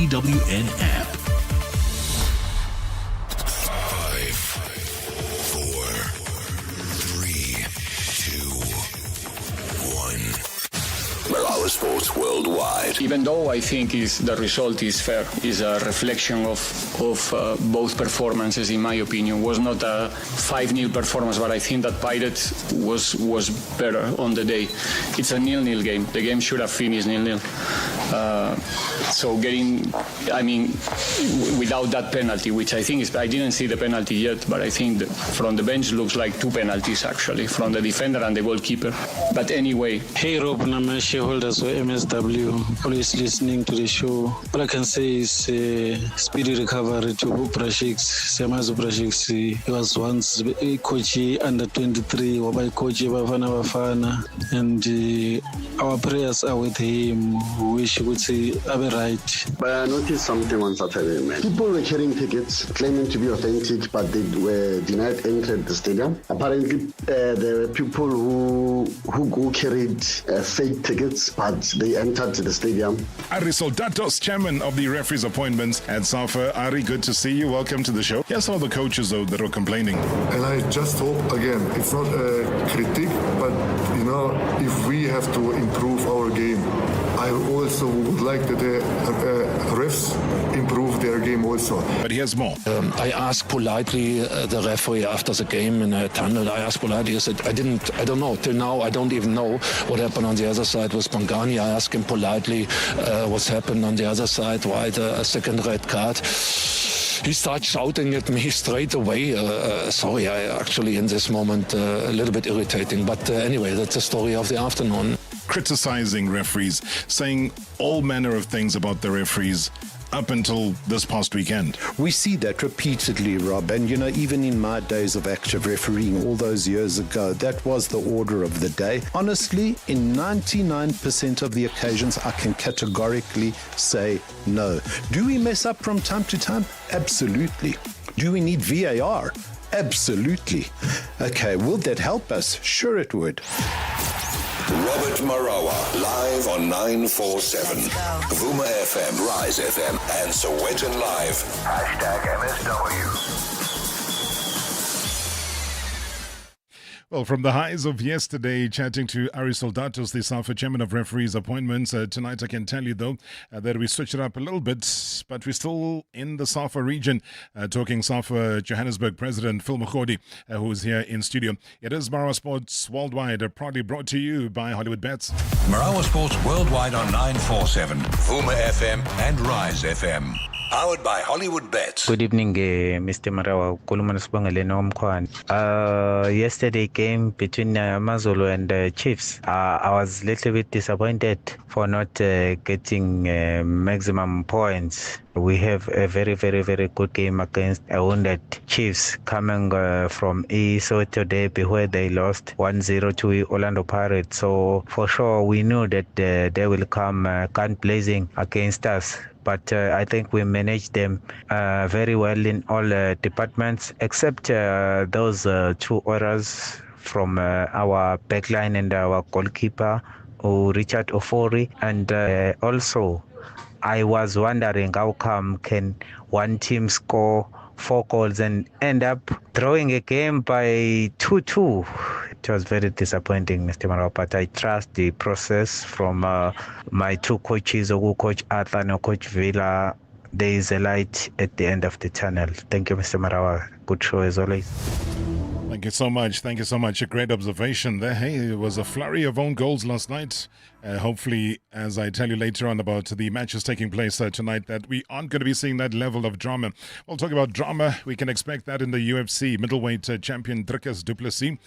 TWN app. 5, 4, 3, 2, 1. Marawa Sports Worldwide. Even though I think the result is fair, is a reflection of both performances, in my opinion. Was not a 5-0 performance, but I think that Pirates was better on the day. It's a 0-0 game. The game should have finished 0-0. So without that penalty, which I think I didn't see the penalty yet, but I think from the bench looks like 2 penalties actually, from the defender and the goalkeeper. But anyway. Hey Rob, I'm a shareholder for MSW, always listening to the show. All I can say is speedy recovery to Uprashix, Semazu Prashix. He was once a coach under 23, by coach Bafana, and our prayers are with him. We wish he would say, I'll be right. But I noticed something on Saturday, man. People were carrying tickets, claiming to be authentic, but they were denied entry at the stadium. Apparently, there were people who carried fake tickets, but they entered the stadium. Ari Soldatos, chairman of the referees appointments at Safa. Ari, good to see you. Welcome to the show. Here's some of the coaches, though, that are complaining. And I just hope, again, it's not a critique, but, if we have to improve our game, I also would like that the refs improve their game also. But here's more. I asked politely the referee after the game in a tunnel. I asked politely, I said, I don't know. Till now, I don't even know what happened on the other side with Pangani. I asked him politely what's happened on the other side, why the second red card. He starts shouting at me straight away. Sorry, I actually in this moment a little bit irritating. But anyway, that's the story of the afternoon. Criticizing referees, saying all manner of things about the referees up until this past weekend. We see that repeatedly, Rob, and even in my days of active refereeing all those years ago, that was the order of the day. Honestly, in 99% of the occasions, I can categorically say no. Do we mess up from time to time? Absolutely. Do we need VAR? Absolutely. Okay, will that help us? Sure it would. Robert Marawa, live on 947. Vuma FM, Rise FM, and Sowetan Live. #MSW. Well, from the highs of yesterday, chatting to Ari Soldatos, the Safa chairman of referees appointments. Tonight, I can tell you, though, that we switched it up a little bit, but we're still in the Safa region, talking Safa Johannesburg president Phil Mkhodi, who's here in studio. It is Marawa Sports Worldwide, proudly brought to you by Hollywood Bets. Marawa Sports Worldwide on 947. Vuma FM and Rise FM. Powered by Hollywood Bets. Good evening, Mr. Marawa. Yesterday game between Mazolo and Chiefs. I was a little bit disappointed for not getting maximum points. We have a very, very, very good game against a wounded Chiefs coming from Soweto Derby, where they lost 1-0 to Orlando Pirates. So for sure, we knew that they will come gun blazing against us. But I think we managed them very well in all departments, except those 2 errors from our backline and our goalkeeper, Richard Ofori. And also, I was wondering how come can one team score 4 goals and end up throwing a game by 2-2. It was very disappointing, Mr. Marawa, but I trust the process from my 2 coaches, Coach Arthur and Coach Villa. There is a light at the end of the tunnel. Thank you, Mr. Marawa. Good show as always. Thank you so much. Thank you so much. A great observation there. Hey, it was a flurry of own goals last night. Hopefully, as I tell you later on about the matches taking place tonight, that we aren't going to be seeing that level of drama. We'll talk about drama. We can expect that in the UFC. Middleweight champion Dricus du Plessis.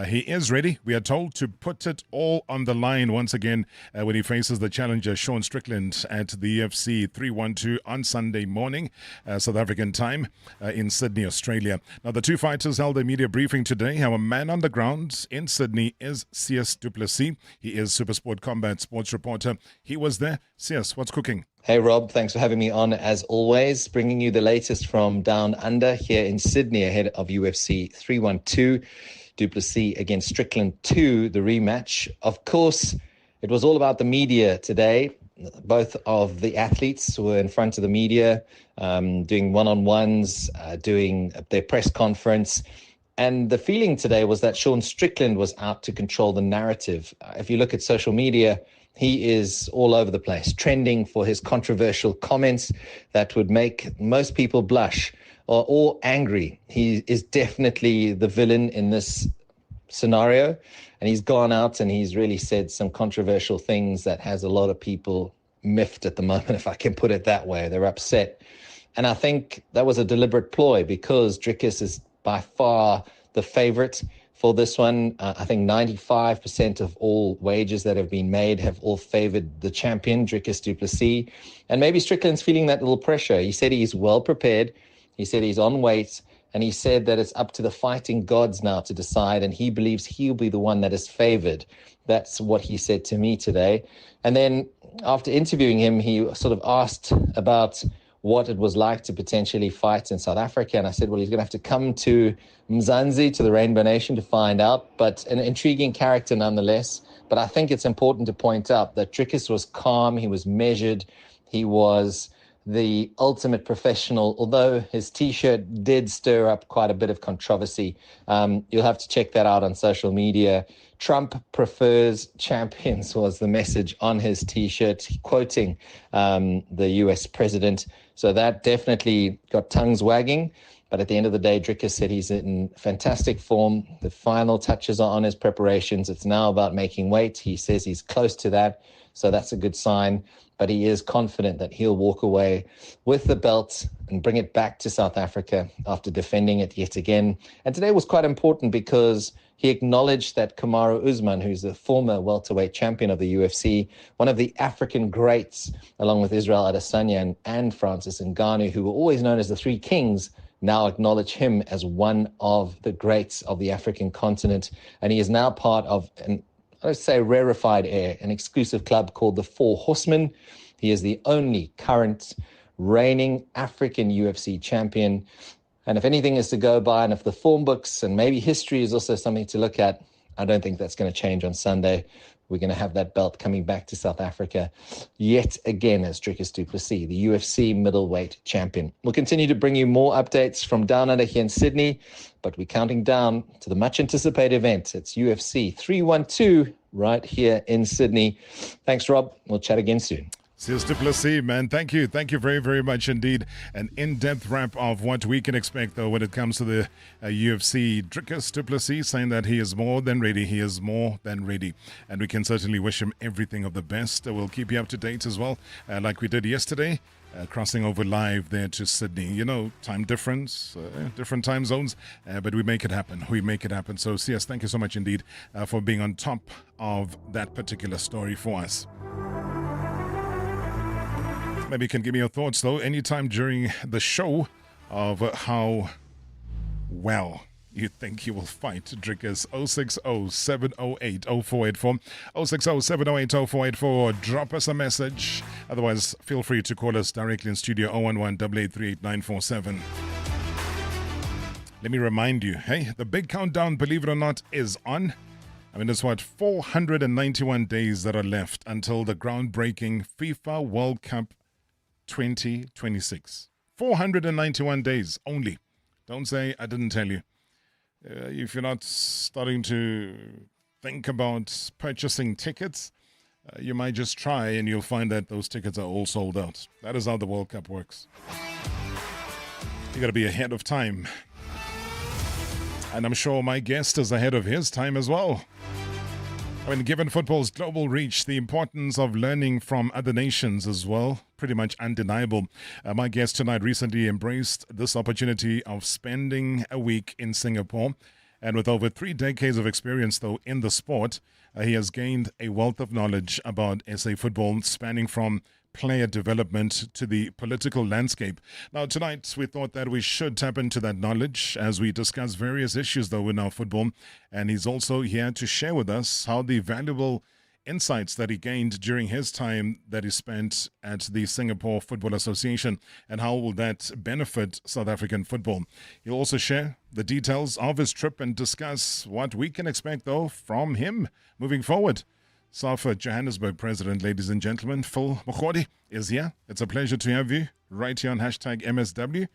He is ready, we are told, to put it all on the line once again when he faces the challenger Sean Strickland at the UFC 312 on Sunday morning, South African time, in Sydney, Australia. Now, the 2 fighters held a media briefing today. Our man on the ground in Sydney is CS du Plessis. He is Supersport Combat sports reporter. He was there. CS, what's cooking? Hey Rob, thanks for having me on as always, bringing you the latest from Down Under here in Sydney ahead of UFC 312, du Plessis against Strickland 2, the rematch. Of course, it was all about the media today. both of the athletes were in front of the media, doing one-on-ones, doing their press conference. And the feeling today was that Sean Strickland was out to control the narrative. If you look at social media, he is all over the place, trending for his controversial comments that would make most people blush or angry. He is definitely the villain in this scenario. And he's gone out and he's really said some controversial things that has a lot of people miffed at the moment, if I can put it that way. They're upset. And I think that was a deliberate ploy because Drickus is by far the favorite for this one. I think 95% of all wagers that have been made have all favored the champion, Drickus du Plessis. And maybe Strickland's feeling that little pressure. He said he's well prepared. He said he's on weight. And he said that it's up to the fighting gods now to decide, and he believes he'll be the one that is favored. That's what he said to me today. And then after interviewing him, he sort of asked about what it was like to potentially fight in South Africa. And I said, well, he's going to have to come to Mzansi, to the Rainbow Nation, to find out. But an intriguing character nonetheless. But I think it's important to point out that Drickus was calm, he was measured, he was the ultimate professional, although his T-shirt did stir up quite a bit of controversy. You'll have to check that out on social media. Trump prefers champions was the message on his T-shirt, quoting the US president. So that definitely got tongues wagging. But at the end of the day, Drickus said he's in fantastic form. The final touches are on his preparations. It's now about making weight. He says he's close to that. So that's a good sign. But he is confident that he'll walk away with the belt and bring it back to South Africa after defending it yet again. And today was quite important because he acknowledged that Kamaru Usman, who's the former welterweight champion of the UFC, one of the African greats, along with Israel Adesanya and Francis Ngannou, who were always known as the Three Kings, now acknowledge him as one of the greats of the African continent. And he is now part of let's say rarefied air, an exclusive club called the Four Horsemen. He is the only current reigning African UFC champion. And if anything is to go by, and if the form books and maybe history is also something to look at, I don't think that's going to change on Sunday. We're going to have that belt coming back to South Africa yet again as Drickus du Plessis, the UFC middleweight champion. We'll continue to bring you more updates from down under here in Sydney, but we're counting down to the much anticipated event. It's UFC 312 right here in Sydney. Thanks, Rob. We'll chat again soon. Drickus du Plessis, man, thank you very, very much indeed. An in-depth wrap of what we can expect, though, when it comes to the UFC. Drickus du Plessis saying that he is more than ready. He is more than ready, and we can certainly wish him everything of the best. We'll keep you up to date as well, like we did yesterday, crossing over live there to Sydney. You know, time difference, different time zones, but we make it happen. We make it happen. So, CS, thank you so much indeed for being on top of that particular story for us. Maybe you can give me your thoughts, though, anytime during the show of how well you think you will fight Drickus. 060-708-0484, 060-708-0484. Drop us a message. Otherwise, feel free to call us directly in studio 011-883-8947. Let me remind you, hey, the big countdown, believe it or not, is on. I mean, it's 491 days that are left until the groundbreaking FIFA World Cup 2026. 491 days only. Don't say I didn't tell you. If you're not starting to think about purchasing tickets, you might just try and you'll find that those tickets are all sold out. That is how the World Cup works. You got to be ahead of time. And I'm sure my guest is ahead of his time as well. I mean, given football's global reach, the importance of learning from other nations as well, pretty much undeniable. My guest tonight recently embraced this opportunity of spending a week in Singapore. And with over 3 decades of experience, though, in the sport, he has gained a wealth of knowledge about SA football, spanning from player development to the political landscape. Now, tonight, we thought that we should tap into that knowledge as we discuss various issues, though, in our football. And he's also here to share with us how the valuable insights that he gained during his time that he spent at the Singapore Football Association, and how will that benefit South African football. He'll also share the details of his trip and discuss what we can expect, though, from him moving forward. Safa Johannesburg president, ladies and gentlemen, Phil Mokhodi is here. It's a pleasure to have you right here on hashtag MSW.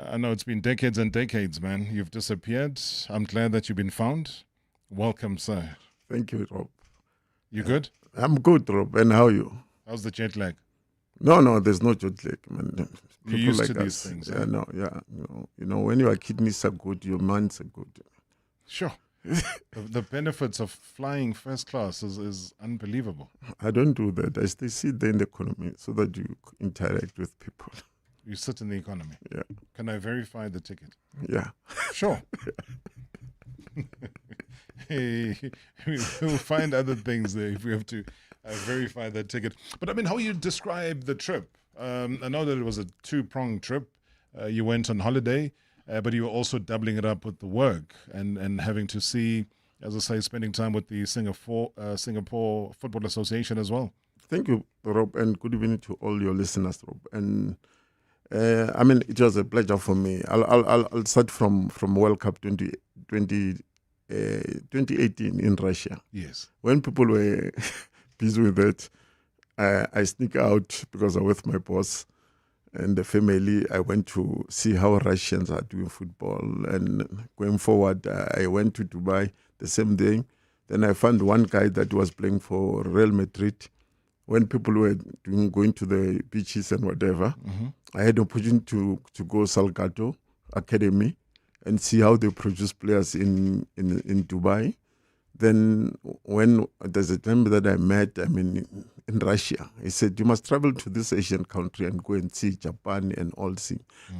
I know it's been decades and decades, man. You've disappeared. I'm glad that you've been found. Welcome, sir. Thank you, Rob. You good? I'm good, Rob. And how are you? How's the jet lag? No, there's no jet lag, man. You're used to these things. Yeah, when your kidneys are good, your minds are good. Sure. The benefits of flying first class is unbelievable. I don't do that. I stay sit there in the economy so that you interact with people. You sit in the economy. Yeah. Can I verify the ticket? Yeah. Sure. Hey, we'll find other things there if we have to verify that ticket. But I mean, how you describe the trip? I know that it was a two-pronged trip. You went on holiday, but you were also doubling it up with the work and having to see, as I say, spending time with the Singapore Football Association as well. Thank you, Rob, and good evening to all your listeners, Rob. And I mean, it was a pleasure for me. I'll start from World Cup 2018 in Russia. Yes. When people were busy with that, I sneak out because I'm with my boss and the family. I went to see how Russians are doing football. And going forward, I went to Dubai the same day. Then I found one guy that was playing for Real Madrid. When people were going to the beaches and whatever, I had the opportunity to go Salgado Academy and see how they produce players in Dubai. Then when there's a time that I met, in Russia, he said, you must travel to this Asian country and go and see Japan and all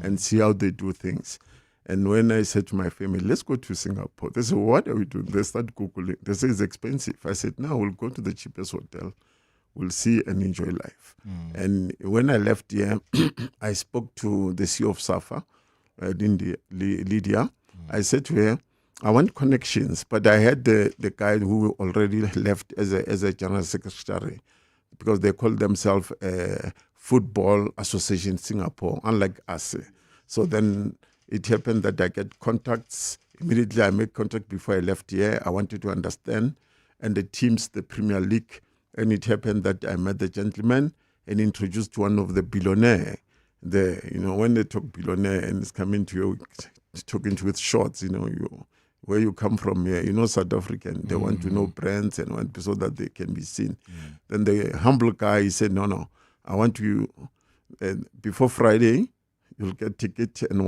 and see how they do things. And when I said to my family, let's go to Singapore, they said, what are we doing? They start Googling. They say it's expensive. I said, no, we'll go to the cheapest hotel. We'll see and enjoy life. And when I left here, I spoke to the CEO of Safa, Lydia. I said to her, I want connections, but I had the guy who already left as a general secretary because they call themselves Football Association Singapore, unlike us. So then it happened that I get contacts. Immediately I made contact before I left here. I wanted to understand. And the teams, the Premier League, and it happened that I met the gentleman and introduced one of the billionaire. When they talk billionaire and it's coming to you, talking to with shorts, where you come from here, South African, they want to know brands and want so that they can be seen. Then the humble guy, he said, no, I want you, before Friday, you'll get ticket and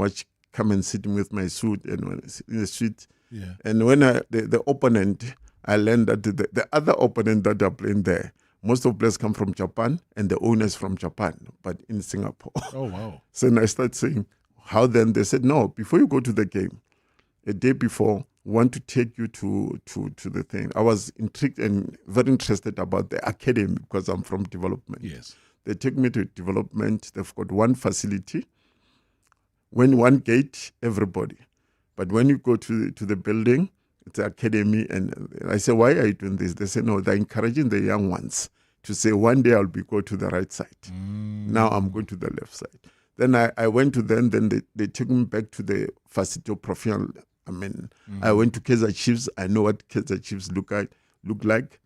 come and sit with my suit and in the suite. Yeah. And when the opponent, I learned that the other opponent that are playing there, most of the players come from Japan and the owners from Japan, but in Singapore. Oh, wow. So then I started saying, how then? They said, no, before you go to the game, a day before, we want to take you to the thing. I was intrigued and very interested about the academy because I'm from development. Yes. They take me to development. They've got one facility. When one gate, everybody. But when you go to the building, it's an academy. And I say, why are you doing this? They say, no, they're encouraging the young ones to say, one day I'll go to the right side. Now I'm going to the left side. Then I went to them. Then they took me back to the facility of professional. I went to Kaizer Chiefs. I know what Kaizer Chiefs look like.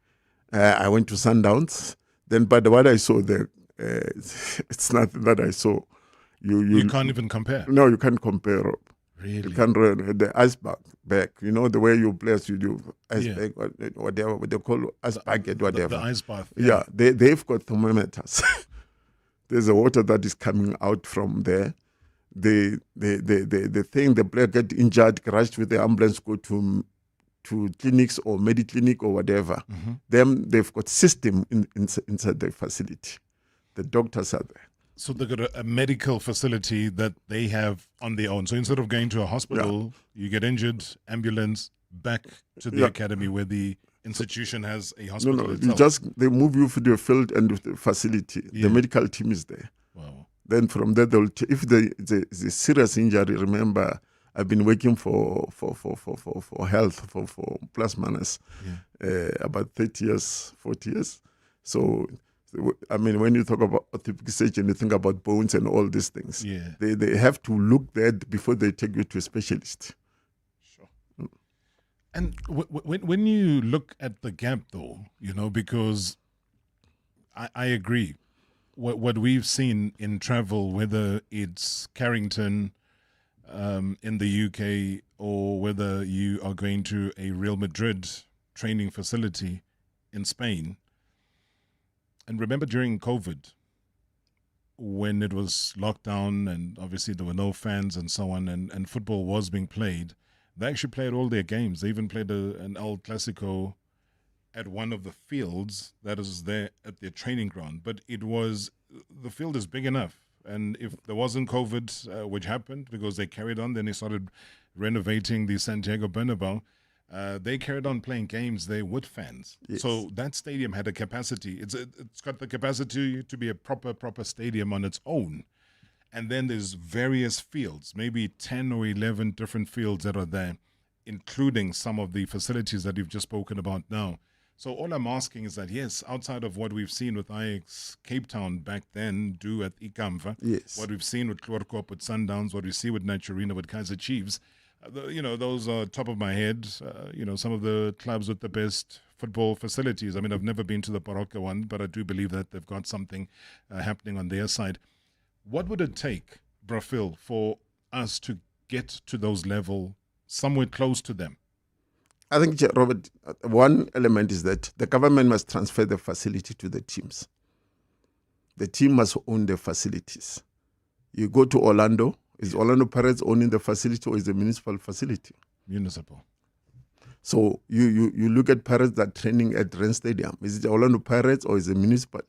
I went to Sundowns. Then, but what I saw there, it's nothing that I saw. You can't even compare. No, you can't compare. Really? You can't run the iceberg back. The way you players you do iceberg, whatever what they call ice bucket, whatever. The ice bath. Yeah, they've got thermometers. There's a water that is coming out from there. The thing, the player get injured, crashed with the ambulance, go to clinics or Mediclinic or whatever. They've got system inside the facility. The doctors are there. So they've got a medical facility that they have on their own. So instead of going to a hospital, you get injured, ambulance, back to the academy where the institution has a hospital itself. They move you to the field and the facility. The medical team is there. Wow. Then from there, if it's a serious injury, remember, I've been working for health for plus minus about 30 years, 40 years. So, when you talk about orthopedic surgeon, you think about bones and all these things. Yeah. They have to look there before they take you to a specialist. Sure. And when you look at the gap, though, because I agree. What we've seen in travel, whether it's Carrington in the UK or whether you are going to a Real Madrid training facility in Spain, and remember during COVID, when it was locked down and obviously there were no fans and so on, and football was being played, they actually played all their games. They even played an El Clasico at one of the fields that is there at their training ground. But the field is big enough. And if there wasn't COVID, which happened because they carried on, then they started renovating the Santiago Bernabeu. They carried on playing games there with fans. Yes. So that stadium had a capacity. It's got the capacity to be a proper stadium on its own. And then there's various fields, maybe 10 or 11 different fields that are there, including some of the facilities that you've just spoken about now. So all I'm asking is that, yes, outside of what we've seen with Ajax Cape Town back then, do at Ikamva, Yes. what we've seen with Clorkop with Sundowns, what we see with Naturina with Kaizer Chiefs, those are top of my head, some of the clubs with the best football facilities. I mean, I've never been to the Baroka one, but I do believe that they've got something happening on their side. What would it take, Brafil, for us to get to those levels, somewhere close to them? I think, Robert, one element is that the government must transfer the facility to the teams. The team must own the facilities. You go to Orlando, is Orlando Pirates owning the facility or is it a municipal facility? Municipal. So you look at Pirates that are training at Ren Stadium. Is it Orlando Pirates or is it municipal?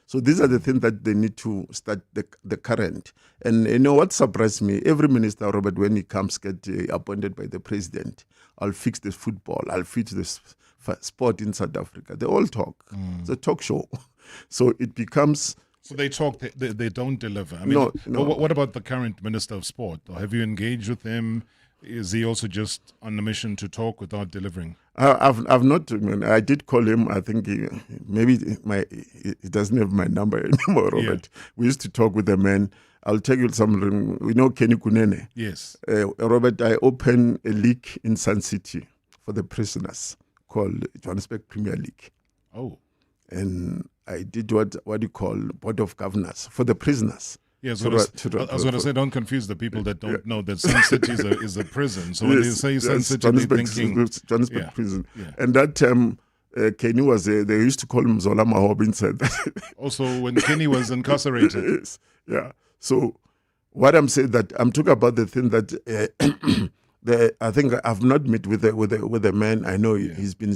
So these are the things that they need to start the current. And you know what surprised me? Every minister, Robert, when he comes, get appointed by the president, I'll fix the football, I'll fix the sport in South Africa. They all talk. It's a talk show. So it becomes... So they talk, they don't deliver. I mean, no. What about the current Minister of Sport? Have you engaged with him? Is he also just on a mission to talk without delivering? I've not. I did call him. I think he doesn't have my number anymore, Robert. Yeah. We used to talk with the man. I'll tell you something. We know Kenny Kunene. Yes. Robert, I opened a league in Sun City for the prisoners called Johannesburg Premier League. Oh. And I did what you call Board of Governors for the prisoners. Yeah, I was going to say, don't confuse the people that don't know that Sun City is a prison. So when they say Sun City, they're thinking... Johannesburg prison. Yeah. And that time, Kenny was there. They used to call him Zola Mahob inside that. Also, when Kenny was incarcerated. Yes. Yeah. So what I'm saying that I'm talking about the thing that I think I've not met with the man. I know he's been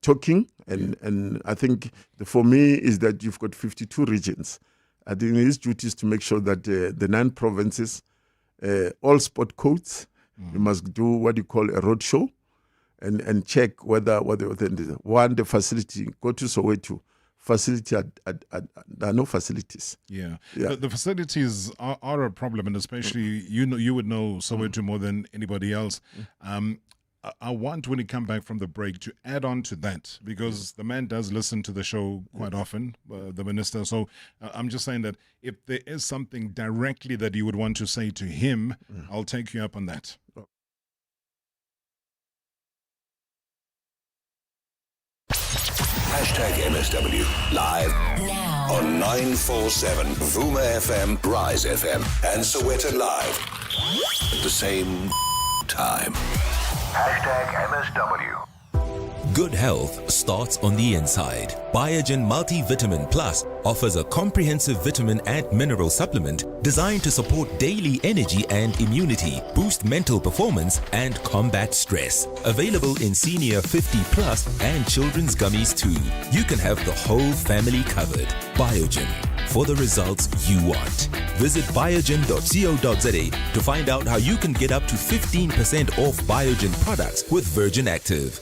talking, and I think for me is that you've got 52 regions. I think his duty is to make sure that the 9 provinces, all sport codes, you must do what you call a road show and check whether the facility, go to Soweto, facility, there are no facilities. Yeah. The facilities are a problem, and especially, you would know Soweto more than anybody else. I want, when you come back from the break, to add on to that, because the man does listen to the show quite often, the minister. So I'm just saying that if there is something directly that you would want to say to him, I'll take you up on that. #MSW live now on 947 Vuma FM, Rise FM, and Soweto Live at the same time. #MSW. Good health starts on the inside. Biogen Multivitamin Plus offers a comprehensive vitamin and mineral supplement designed to support daily energy and immunity, boost mental performance, and combat stress. Available in senior 50 plus and children's gummies too. You can have the whole family covered. Biogen, for the results you want. Visit biogen.co.za to find out how you can get up to 15% off Biogen products with Virgin Active.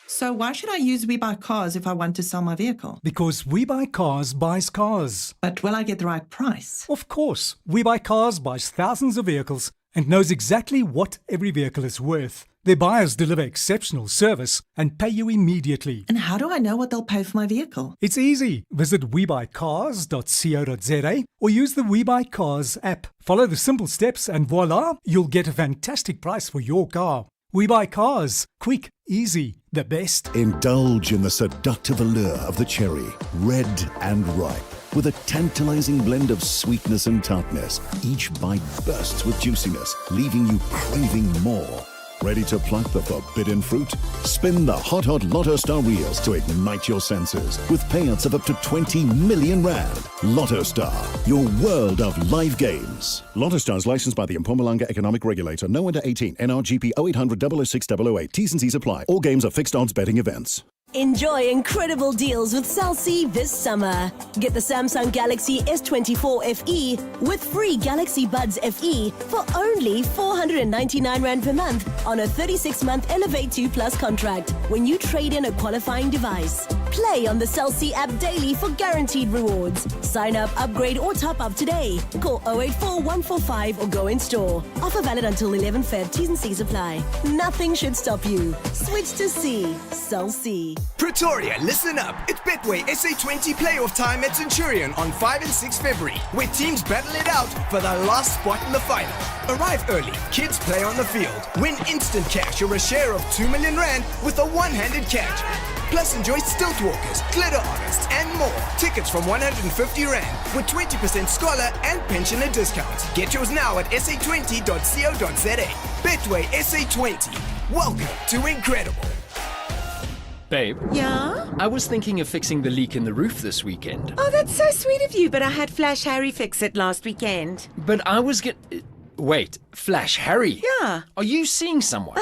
So why should I use We Buy Cars if I want to sell my vehicle? Because We Buy Cars buys cars. But will I get the right price? Of course. We Buy Cars buys thousands of vehicles and knows exactly what every vehicle is worth. Their buyers deliver exceptional service and pay you immediately. And how do I know what they'll pay for my vehicle? It's easy. Visit webuycars.co.za or use the We Buy Cars app. Follow the simple steps and voila, you'll get a fantastic price for your car. We buy cars. Quick, easy, the best. Indulge in the seductive allure of the cherry, red and ripe. With a tantalizing blend of sweetness and tartness, each bite bursts with juiciness, leaving you craving more. Ready to pluck the forbidden fruit? Spin the hot Lotto Star wheels to ignite your senses with payouts of up to 20 million rand. Lotto Star, your world of live games. Lotto Star is licensed by the Mpumalanga Economic Regulator. No under 18. NRGP 0800 006 008. T's and C's apply. All games are fixed odds betting events. Enjoy incredible deals with Cell C this summer. Get the Samsung Galaxy S24 FE with free Galaxy Buds FE for only 499 Rand per month on a 36-month Elevate 2 Plus contract when you trade in a qualifying device. Play on the Cell C app daily for guaranteed rewards. Sign up, upgrade or top up today. Call 084 145 or go in store. Offer valid until 11 Feb. T's and C's apply. Nothing should stop you. Switch to C. Cell C. Pretoria, listen up. It's Betway SA20 playoff time at Centurion on 5 and 6 February, where teams battle it out for the last spot in the final. Arrive early, kids play on the field, win instant cash or a share of 2 million rand with a one-handed catch. Plus enjoy stilt walkers, glitter artists and more. Tickets from 150 rand with 20% scholar and pensioner discounts. Get yours now at sa20.co.za. Betway SA20. Welcome to Incredible. Babe? Yeah? I was thinking of fixing the leak in the roof this weekend. Oh, that's so sweet of you, but I had Flash Harry fix it last weekend. But I was Wait, Flash Harry? Yeah. Are you seeing someone?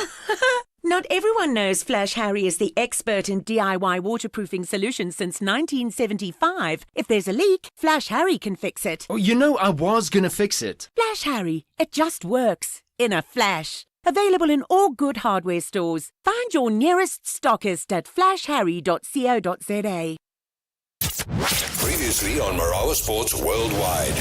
Not everyone knows Flash Harry is the expert in DIY waterproofing solutions since 1975. If there's a leak, Flash Harry can fix it. Oh, you know, I was gonna fix it. Flash Harry, it just works. In a flash. Available in all good hardware stores. Find your nearest stockist at flashharry.co.za. Previously on Marawa Sports Worldwide.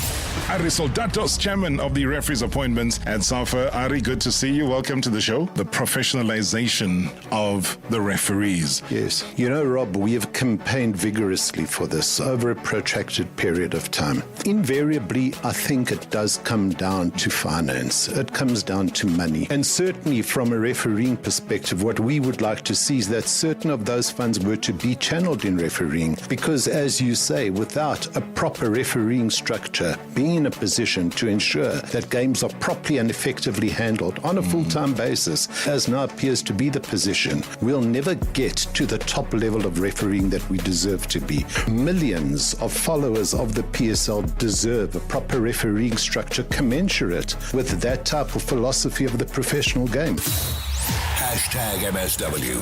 Ari Soldatos, chairman of the referees appointments at Safa. Ari, good to see you. Welcome to the show. The professionalization of the referees. Yes. You know, Rob, we have campaigned vigorously for this over a protracted period of time. Invariably, I think it does come down to finance. It comes down to money. And certainly from a refereeing perspective, what we would like to see is that certain of those funds were to be channeled in refereeing. Because as you say, without a proper refereeing structure, being in a position to ensure that games are properly and effectively handled on a full-time basis, as now appears to be the position, we'll never get to the top level of refereeing that we deserve to be. Millions of followers of the PSL deserve a proper refereeing structure commensurate with that type of philosophy of the professional game. Hashtag MSW.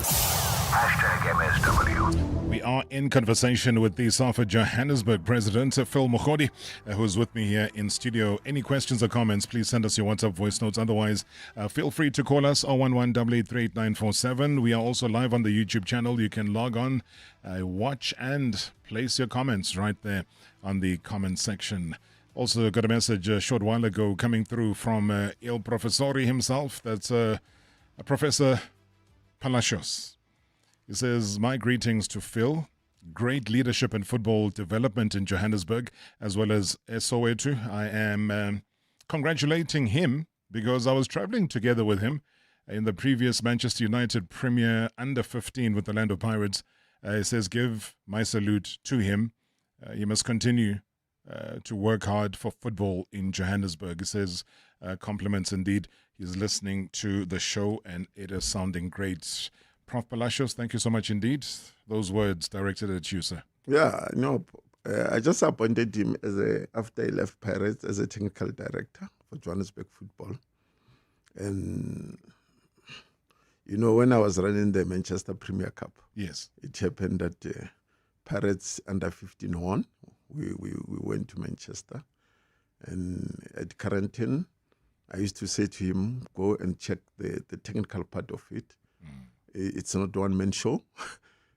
Hashtag MSW. We are in conversation with the Safa Johannesburg president, Phil Mogodi, who's with me here in studio. Any questions or comments, please send us your WhatsApp voice notes. Otherwise, feel free to call us 011-883-8947. We are also live on the YouTube channel. You can log on, watch and place your comments right there on the comment section. Also got a message a short while ago coming through from Il Professori himself. That's Professor Palacios. He says, my greetings to Phil. Great leadership in football development in Johannesburg as well as Soweto. I am congratulating him because I was traveling together with him in the previous Manchester United Premier Under-15 with the Orlando Pirates. He says, give my salute to him. He must continue to work hard for football in Johannesburg. He says, compliments indeed. He's listening to the show and it is sounding great. Prof. Palacios, thank you so much indeed. Those words directed at you, sir. Yeah, no, I just appointed him after he left Pirates as a technical director for Johannesburg football. And, you know, when I was running the Manchester Premier Cup, yes, it happened that Pirates Under-15 won. We went to Manchester. And at quarantine, I used to say to him, go and check the technical part of it. It's not a one-man show.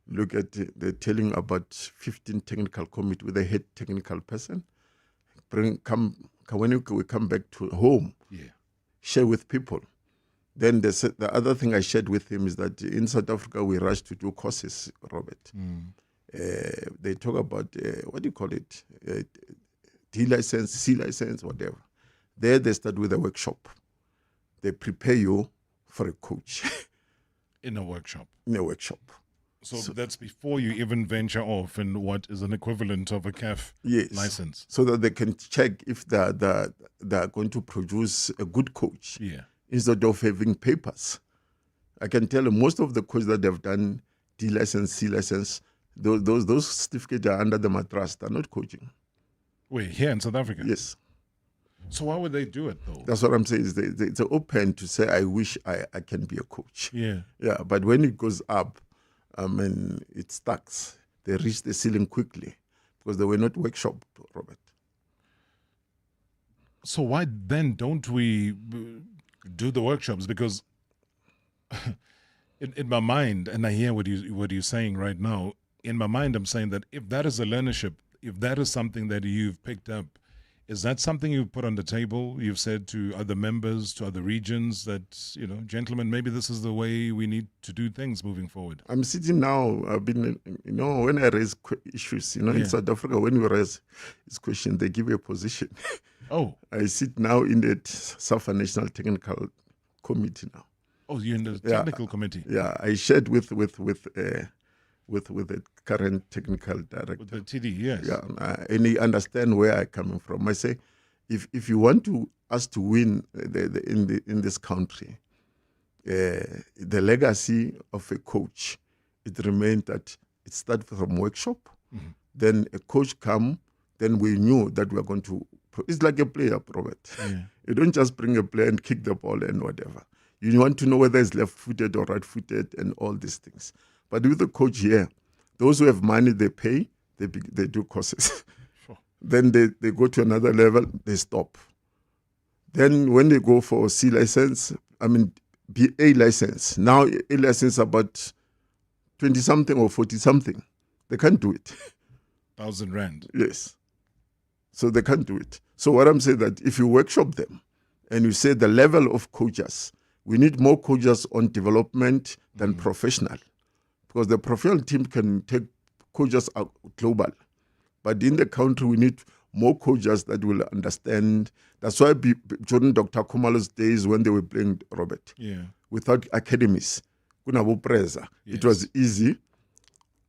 Look at they're telling about 15 technical committee with a head technical person. When we come back to home, share with people. Then the other thing I shared with him is that in South Africa we rush to do courses, Robert. They talk about what do you call it? D license, C license, whatever. There they start with a workshop. They prepare you for a coach. In a workshop. In a workshop. So that's before you even venture off in what is an equivalent of a CAF license. So that they can check if they're going to produce a good coach. Yeah. Instead of having papers. I can tell you most of the coaches that have done D license, C license, those certificates are under the mattress. They're not coaching. Wait, here in South Africa? Yes. So why would they do it though? That's what I'm saying. It's open to say, I wish I can be a coach. Yeah. Yeah, but when it goes up, it stacks. They reach the ceiling quickly because they were not workshopped, Robert. So why then don't we do the workshops? Because in my mind, and I hear what you're saying right now, in my mind I'm saying that if that is a learnership, if that is something that you've picked up, is that something you've put on the table? You've said to other members, to other regions that, gentlemen, maybe this is the way we need to do things moving forward. I'm sitting now, I've been, when I raise issues, in South Africa, when we raise this question, they give you a position. Oh. I sit now in the Safa National Technical Committee now. Oh, you're in the technical committee? Yeah, I shared with the current technical director. With the TD, yes. Yeah, and he understand where I'm coming from. I say, if you want us to win in this country, the legacy of a coach, it remained that it started from workshop. Mm-hmm. Then a coach come. Then we knew that we are going to. It's like a player, Robert. Yeah. You don't just bring a player and kick the ball and whatever. You want to know whether it's left-footed or right-footed and all these things. But with the coach here, those who have money, they pay, they do courses. Sure. Then they go to another level, they stop. Then when they go for C license, A license, now A license about 20-something or 40-something. They can't do it. 1,000 rand. Yes. So they can't do it. So what I'm saying that if you workshop them and you say the level of coaches, we need more coaches on development than professional. Because the professional team can take coaches out global. But in the country, we need more coaches that will understand. That's why during Dr. Kumalo's days when they were playing, Robert, without academies, it was easy.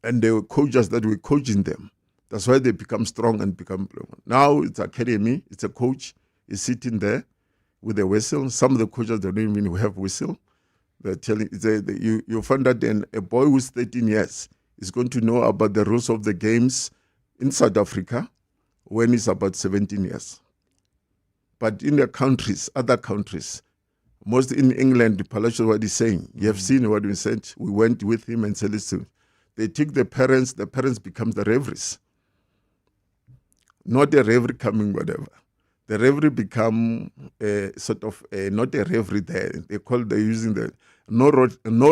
And there were coaches that were coaching them. That's why they become strong and become. Now it's academy, it's a coach, is sitting there with a whistle. Some of the coaches don't even have whistle. They're telling you find that then a boy who's 13 years is going to know about the rules of the games in South Africa when he's about 17 years. But in the countries, other countries, most in England, Palacio, what he's saying, you have seen what we said. We went with him and said, listen, they take the parents become the referees. Not a referee coming whatever. The referee become sort of not a referee there. They're using the no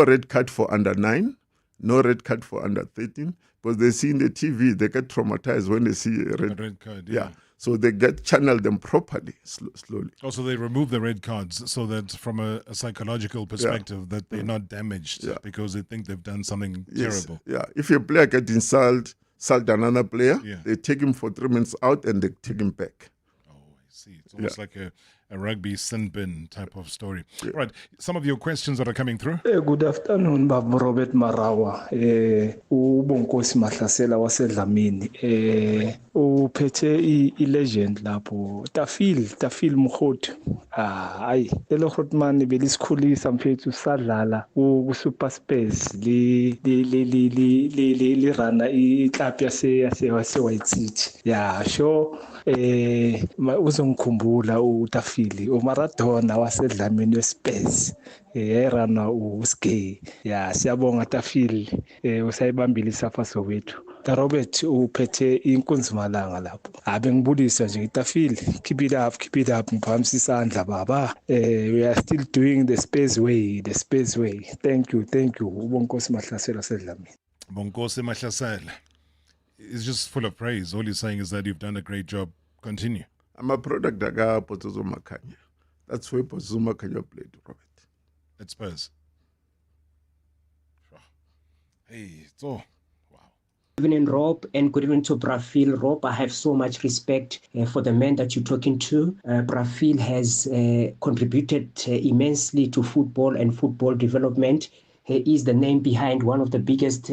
red card for under 9, no red card for under 13, because they see in the TV, they get traumatized when they see a red card. Yeah. So they channel them properly, slowly. Also, they remove the red cards so that from a psychological perspective that they're not damaged because they think they've done something terrible. Yeah. If a player gets insult another player, they take him for 3 minutes out and they take him back. See, it's almost like a rugby sin bin type of story. Right, some of your questions that are coming through. Good afternoon, Baba Robert Marawa. Ubonkosi Mahlasela wasedlamini. Uphethe i-legend lapho. Tafil Mkhot. Hayi, lelo Khotman belisikhulisa mfethu sadlala ku-Super Space li rana i-club yase-White City. Yeah, sure. Uzongikhumbula uTafili uMaradona wasedlamini weSpace yayirana uSgay. Ya siyabonga Tafili usayibambile Safa Soweto. Robert uphethe inkunzimalanga lapho. Bengibulisa nje iTafili, keep it up ngiphamisa isandla baba. We are still doing the space way. Thank you ubonkosi Mahlasela sedlamini. Bonkosi Mahlasela is just full of praise. All he's saying is that you've done a great job. Continue. I'm a product of Potsozo Makanya. That's where Potsozo Makanya played, Robert. At Spurs. Hey, so wow. Good evening, Rob, and good evening to Brafil. Rob, I have so much respect for the man that you're talking to. Brafil has contributed immensely to football and football development. He is the name behind one of the biggest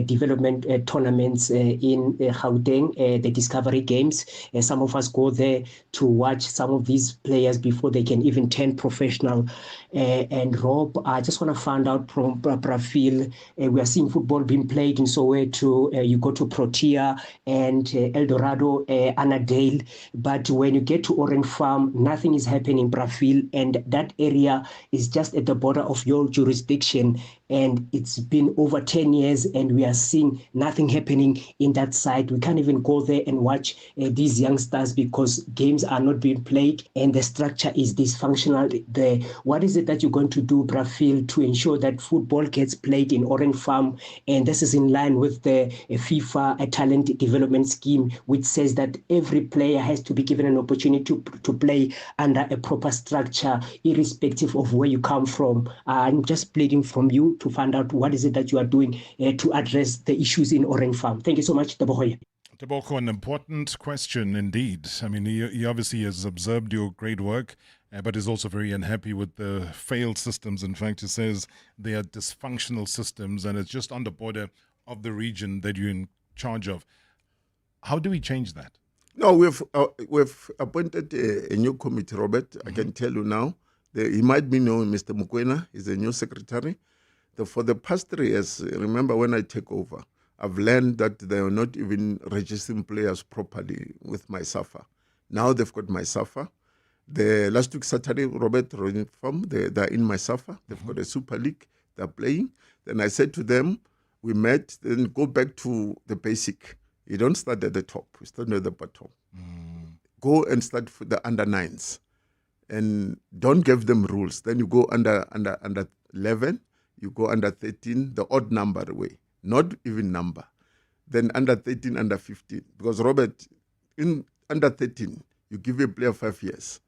development tournaments in Gauteng, the Discovery Games. Some of us go there to watch some of these players before they can even turn professional. And Rob, I just want to find out from Brafil, we are seeing football being played in Soweto. You go to Protea and El Dorado, Annandale. But when you get to Orange Farm, nothing is happening in Brafil. And that area is just at the border of your jurisdiction. And it's been over 10 years and we are seeing nothing happening in that side. We can't even go there and watch these youngsters because games are not being played and the structure is dysfunctional there. What is it that you're going to do, Brafil, to ensure that football gets played in Orange Farm? And this is in line with the FIFA talent development scheme, which says that every player has to be given an opportunity to play under a proper structure, irrespective of where you come from. I'm just pleading from you to find out what is it that you are doing to address the issues in Orange Farm. Thank you so much, Tebohoya. Teboko, an important question indeed. I mean, he obviously has observed your great work, but is also very unhappy with the failed systems. In fact, he says they are dysfunctional systems and it's just on the border of the region that you're in charge of. How do we change that? No, we've appointed a new committee, Robert. I can tell you now. He might be known, Mr. Mukwena, he's a new secretary. For the past 3 years, remember when I take over, I've learned that they are not even registering players properly with my Safa. Now they've got my Safa. The last week Saturday, Robert, they're in my Safa. They've got a Super League. They're playing. Then I said to them, we met, then go back to the basic. You don't start at the top. You start at the bottom. Go and start for the under 9s. And don't give them rules. Then you go under 11. You go under 13, the odd number way, not even number. Then under 13, under 15. Because, Robert, in under 13, you give a player 5 years.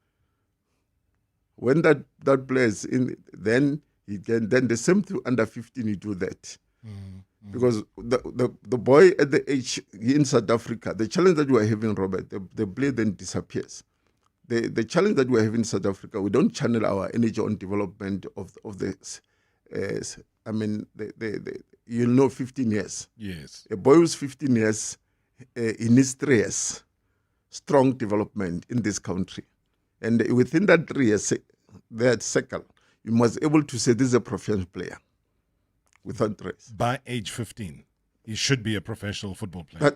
When that player is in, then he can, then the same thing under 15, you do that. Because the boy at the age in South Africa, the challenge that we are having, Robert, the player then disappears. The challenge that we are having in South Africa, we don't channel our energy on development of this. I mean, 15 years. Yes. A boy who's 15 years, he needs 3 years, strong development in this country. And within that 3 years, that cycle, you must be able to say this is a professional player without race. By age 15, he should be a professional football player.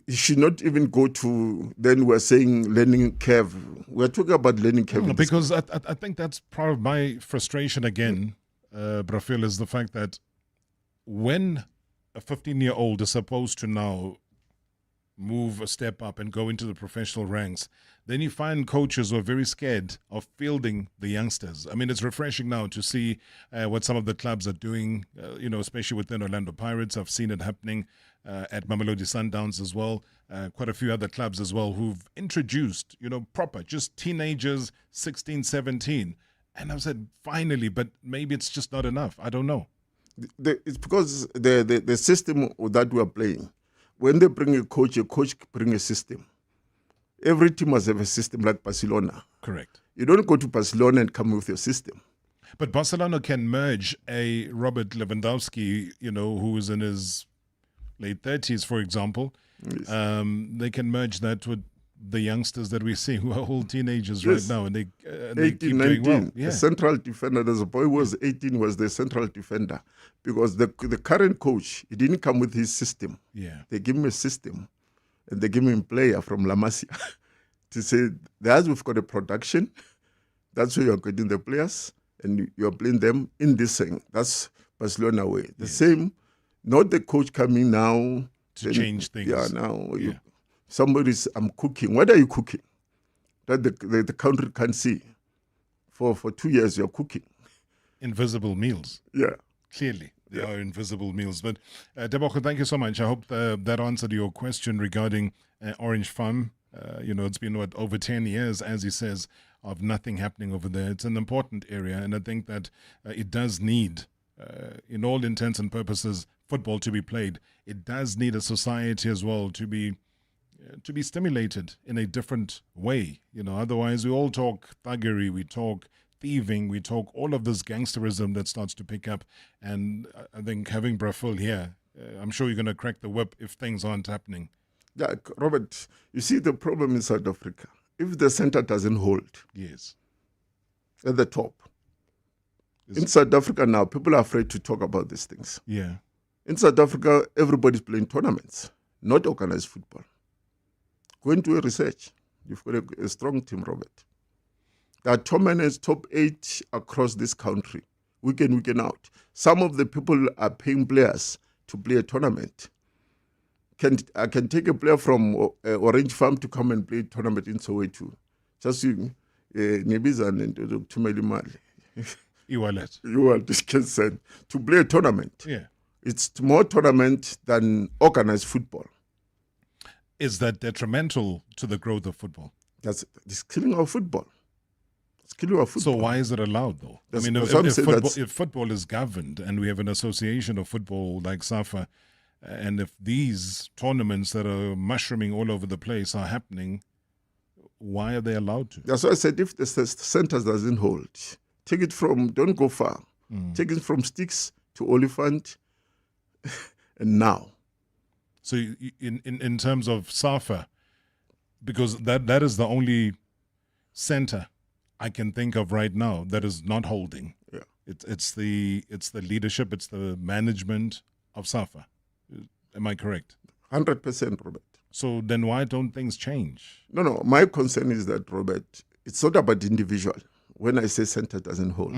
He should not even go to, then we're saying learning curve. We're talking about learning curve. No, because I think that's part of my frustration again. Brafil, is the fact that when a 15-year-old is supposed to now move a step up and go into the professional ranks, then you find coaches who are very scared of fielding the youngsters. I mean, it's refreshing now to see what some of the clubs are doing, especially within Orlando Pirates. I've seen it happening at Mamelodi Sundowns as well. Quite a few other clubs as well who've introduced, proper, just teenagers, 16, 17. And I've said, finally, but maybe it's just not enough. I don't know. It's because the system that we are playing, when they bring a coach brings a system. Every team must have a system like Barcelona. Correct. You don't go to Barcelona and come with your system. But Barcelona can merge a Robert Lewandowski, who is in his late 30s, for example. Yes. They can merge that with the youngsters that we see who are all teenagers right now, and they 18, keep 19. doing well. Yeah. The central defender, there's a boy who was 18, was the central defender, because the current coach, he didn't come with his system. Yeah. They give him a system, and they give him a player from La Masia to say, we've got a production, that's where you're getting the players, and you're playing them in this thing. That's Barcelona way. The same, not the coach coming now to change things. Yeah, now somebody's, I'm cooking. What are you cooking? That the country can't see. For 2 years, you're cooking. Invisible meals. Yeah. Clearly, they are invisible meals. But Teboho, thank you so much. I hope that answered your question regarding Orange Farm. It's been, over 10 years, as he says, of nothing happening over there. It's an important area, and I think that it does need, in all intents and purposes, football to be played, it does need a society as well to be stimulated in a different way. Otherwise we all talk thuggery, we talk thieving, we talk all of this gangsterism that starts to pick up. And I think having Brafil here, I'm sure you're going to crack the whip if things aren't happening. Yeah, Robert, you see the problem in South Africa. If the center doesn't hold, yes, at the top. In South Africa now, people are afraid to talk about these things. Yeah. In South Africa, everybody's playing tournaments, not organized football. Go into a research. You've got a strong team, Robert. There are tournaments, top 8 across this country, week in, week out. Some of the people are paying players to play a tournament. I can take a player from Orange Farm to come and play a tournament in Soweto. Just Nebiza and Tumeli Mali. E-wallet. E-wallet can send to play a tournament. Yeah. It's more tournament than organized football. Is that detrimental to the growth of football? It's killing our football. It's killing our football. So why is it allowed, though? If football is governed and we have an association of football like Safa, and if these tournaments that are mushrooming all over the place are happening, why are they allowed to? That's why I said if the center doesn't hold, take it from, don't go far. Take it from sticks to Oliphant and now. So in terms of Safa, because that is the only center I can think of right now that is not holding. Yeah. It's the leadership, it's the management of Safa. Am I correct? 100%, Robert. So then why don't things change? No. My concern is that, Robert, it's not about the individual. When I say center doesn't hold.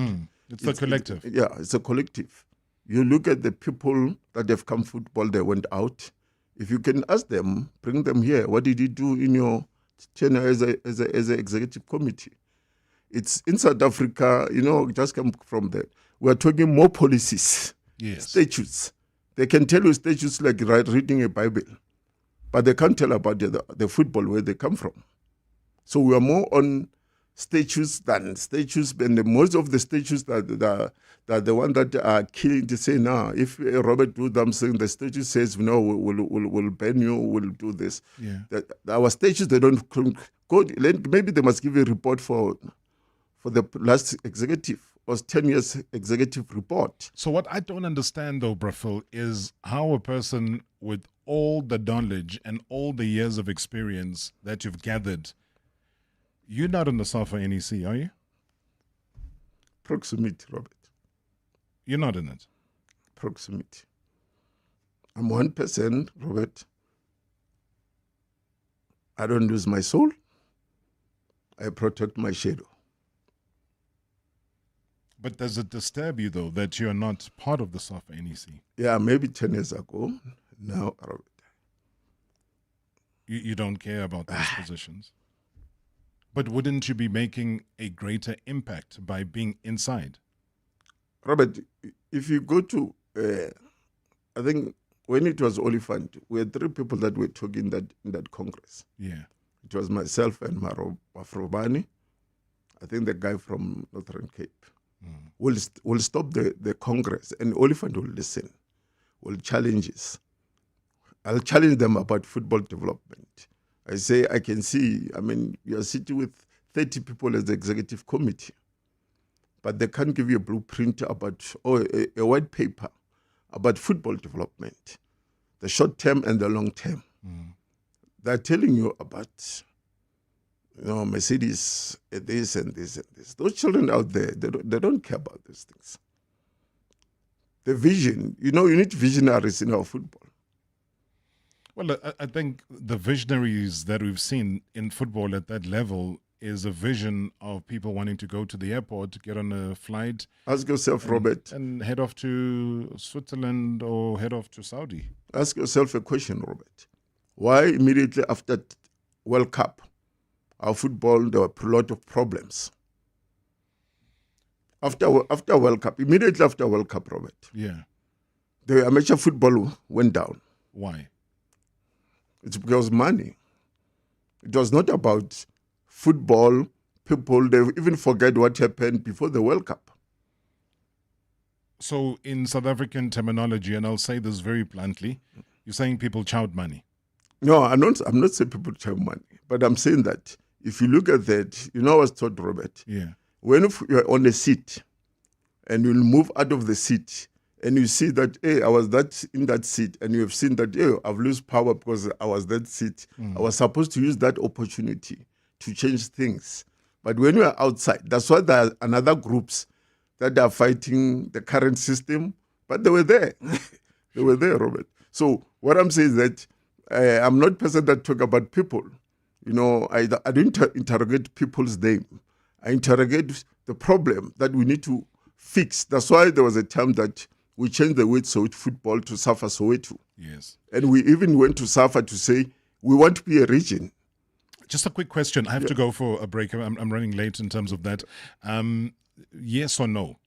It's a collective. It's a collective. You look at the people that have come football, they went out. If you can ask them, bring them here. What did you do in your tenure as a executive committee? It's in South Africa, just come from that. We're talking more policies, statutes. They can tell you statutes like reading a Bible, but they can't tell about the football where they come from. So we are more on statutes than statutes, and most of the statutes that the one that are killing to say now, if Robert do something, the statute says no, we'll ban you, we'll do this. Yeah. Our statutes, they don't go. Maybe they must give a report for the last executive or 10 years executive report. So what I don't understand though, Brafil, is how a person with all the knowledge and all the years of experience that you've gathered, you're not in the Safa NEC, are you? Proximity, Robert. You're not in it? Proximity. I'm 1%, Robert. I don't lose my soul. I protect my shadow. But does it disturb you, though, that you're not part of the Safa NEC? Yeah, maybe 10 years ago. Now, Robert. You don't care about those positions? But wouldn't you be making a greater impact by being inside? Robert, if you go to, I think when it was Oliphant, we had 3 people that were talking in that Congress. Yeah. It was myself and Marawa, I think the guy from Northern Cape. We'll stop the Congress, and Oliphant will listen, will challenge us. I'll challenge them about football development. I say, I can see, you're sitting with 30 people as the executive committee, but they can't give you a blueprint about, a white paper about football development, the short term and the long term. They're telling you about, Mercedes, this and this and this. Those children out there, they don't care about these things. The vision, you need visionaries in our football. Well, I think the visionaries that we've seen in football at that level is a vision of people wanting to go to the airport, get on a flight. Ask yourself, Robert. And head off to Switzerland or head off to Saudi. Ask yourself a question, Robert. Why immediately after World Cup, our football, there were a lot of problems? After World Cup, immediately after World Cup, Robert. Yeah. The amateur football went down. Why? It's because money. It was not about football. People, they even forget what happened before the World Cup. So in South African terminology, and I'll say this very bluntly, you're saying people chowed money. No, I'm not saying people chow money, but I'm saying that if you look at that, I was taught, Robert, when you're on a seat and you'll move out of the seat and you see that, hey, I was in that seat, and you have seen that, hey, I've lost power because I was that seat. I was supposed to use that opportunity to change things. But when you are outside, that's why there are another groups that are fighting the current system, but they were there. They were there, Robert. So what I'm saying is that I'm not a person that talk about people. I don't interrogate people's name. I interrogate the problem that we need to fix. That's why there was a time that we changed the word Soweto football to Safa Soweto. Yes. And we even went to Safa to say, we want to be a region. Just a quick question. I have to go for a break. I'm running late in terms of that. Yes or no?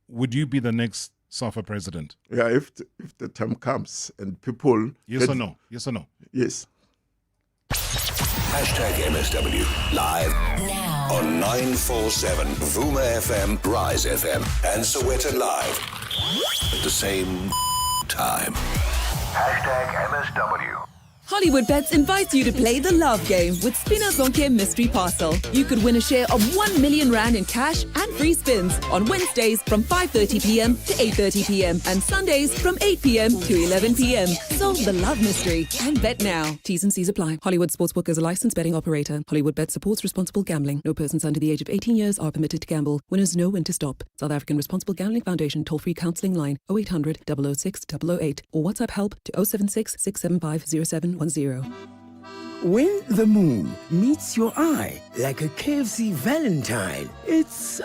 Would you be the next Safa president? Yeah, if the time comes and people... Yes or no? Yes or no? Yes. #MSW live now on 947 Vuma FM, Rise FM, and Soweto Live at the same time. #MSW. Hollywood Bets invites you to play the love game with Spina Zonke Mystery Parcel. You could win a share of 1 million rand in cash and free spins on Wednesdays from 5:30 p.m. to 8:30 p.m. and Sundays from 8 p.m. to 11 p.m. Solve the love mystery and bet now. T's and C's apply. Hollywood Sportsbook is a licensed betting operator. Hollywood Bet supports responsible gambling. No persons under the age of 18 years are permitted to gamble. Winners know when to stop. South African Responsible Gambling Foundation toll-free counselling line 0800 006 008 or WhatsApp help to 076 675 0710. When the moon meets your eye like a KFC Valentine, it's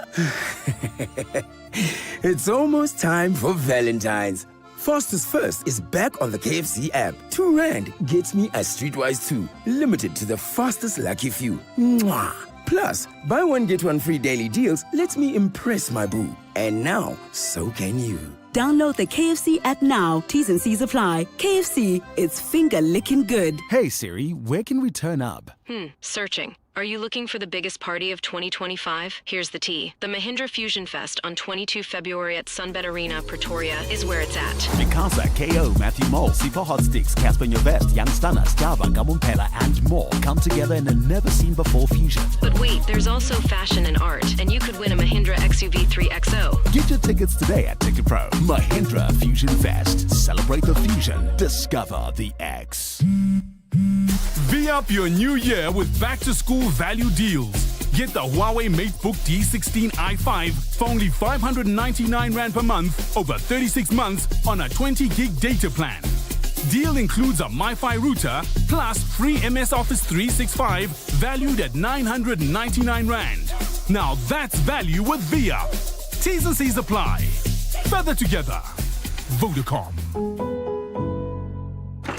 almost time for Valentine's. Fastest First is back on the KFC app. 2 Rand gets me a Streetwise 2, limited to the fastest lucky few. Mwah! Plus, buy one get one free daily deals lets me impress my boo. And now, so can you. Download the KFC app now. T's and C's apply. KFC, it's finger-licking good. Hey Siri, where can we turn up? Searching. Are you looking for the biggest party of 2025? Here's the tea. The Mahindra Fusion Fest on 22 February at Sunbet Arena, Pretoria is where it's at. Mikasa, KO, Matthew Mole, Sipo Hot Sticks, Casper Nyovest, Young Stunner, Stava, Gamumpela, and more come together in a never-seen-before fusion. But wait, there's also fashion and art, and you could win a Mahindra XUV3 XO. Get your tickets today at Ticket Pro. Mahindra Fusion Fest. Celebrate the fusion. Discover the X. V up your new year with back-to-school value deals. Get the Huawei MateBook D16 i5 for only 599 Rand per month over 36 months on a 20 gig data plan. Deal includes a MiFi router plus free MS Office 365 valued at 999 Rand. Now that's value with V up. T's and C's apply. Further together. Vodacom.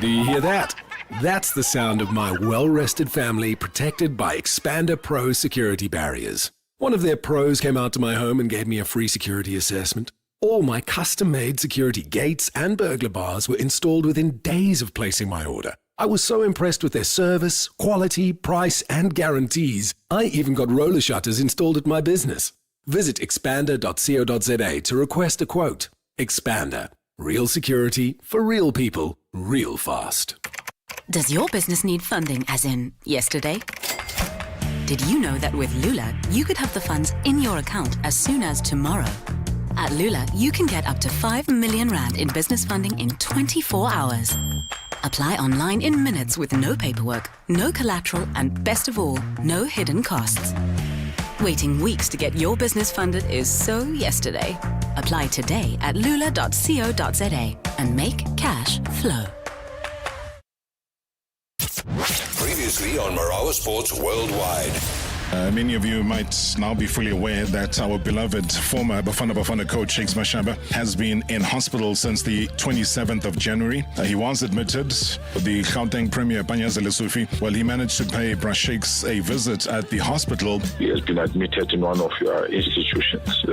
Do you hear that? That's the sound of my well-rested family protected by Expander Pro security barriers. One of their pros came out to my home and gave me a free security assessment. All my custom-made security gates and burglar bars were installed within days of placing my order. I was so impressed with their service, quality, price, and guarantees. I even got roller shutters installed at my business. Visit expander.co.za to request a quote. Expander. Real security for real people, real fast. Does your business need funding, as in yesterday? Did you know that with Lula, you could have the funds in your account as soon as tomorrow? At Lula, you can get up to 5 million Rand in business funding in 24 hours. Apply online in minutes with no paperwork, no collateral, and best of all, no hidden costs. Waiting weeks to get your business funded is so yesterday. Apply today at lula.co.za and make cash flow. Previously on Marawa Sports Worldwide. Many of you might now be fully aware that our beloved former Bafana coach Shakes Mashaba has been in hospital since the 27th of January. He was admitted. The Gauteng Premier Panyaza Lesufi, well, he managed to pay Shakes a visit at the hospital. He has been admitted in one of your institutions.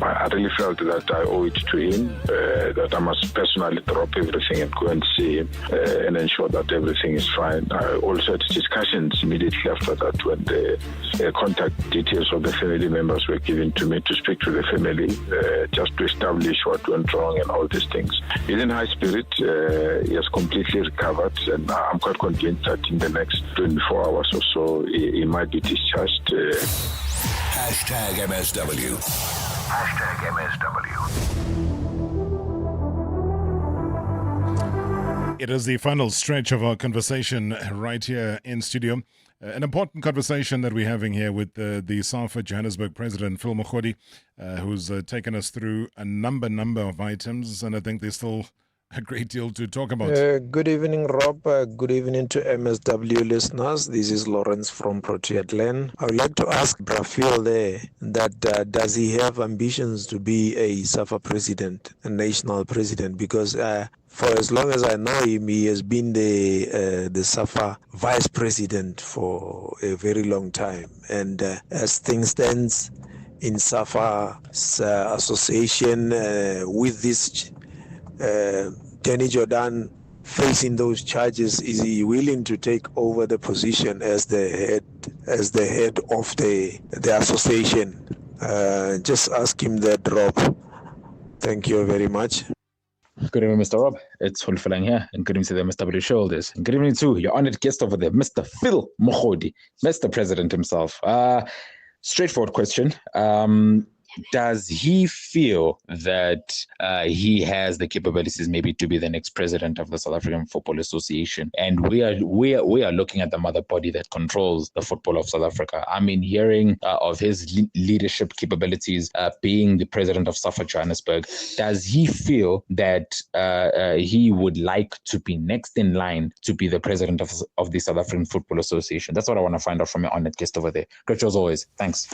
I really felt that I owe it to him, that I must personally drop everything and go and see him and ensure that everything is fine. I also had discussions immediately after that when the contact details of the family members were given to me to speak to the family, just to establish what went wrong and all these things. He's in high spirit. He has completely recovered, and I'm quite convinced that in the next 24 hours or so, he might be discharged. Hashtag MSW. Hashtag MSW. It is the final stretch of our conversation right here in studio. An important conversation that we're having here with the Safa Johannesburg president, Phil Mokhodi, who's taken us through a number of items, and I think there's still a great deal to talk about. Good evening, Rob. Good evening to MSW listeners. This is Lawrence from Protea Glen. I would like to ask Brafil there that does he have ambitions to be a Safa president, a national president? Because for as long as I know him, he has been the Safa vice president for a very long time. And as things stands in Safa's association with this Danny Jordan facing those charges, is he willing to take over the position as the head of the association? Just ask him that, Rob. Thank you very much. Good evening, Mr. Rob. It's Fulfilang here, and good evening to the MSW shoulders. And good evening to your honored guest over there, Mr. Phil Mokhodi, Mr. President himself. Straightforward question. Does he feel that he has the capabilities maybe to be the next president of the South African Football Association? And we are looking at the mother body that controls the football of South Africa. I mean, hearing of his leadership capabilities, being the president of Safa Johannesburg, does he feel that he would like to be next in line to be the president of the South African Football Association? That's what I want to find out from your honored guest over there. Great show as always. Thanks.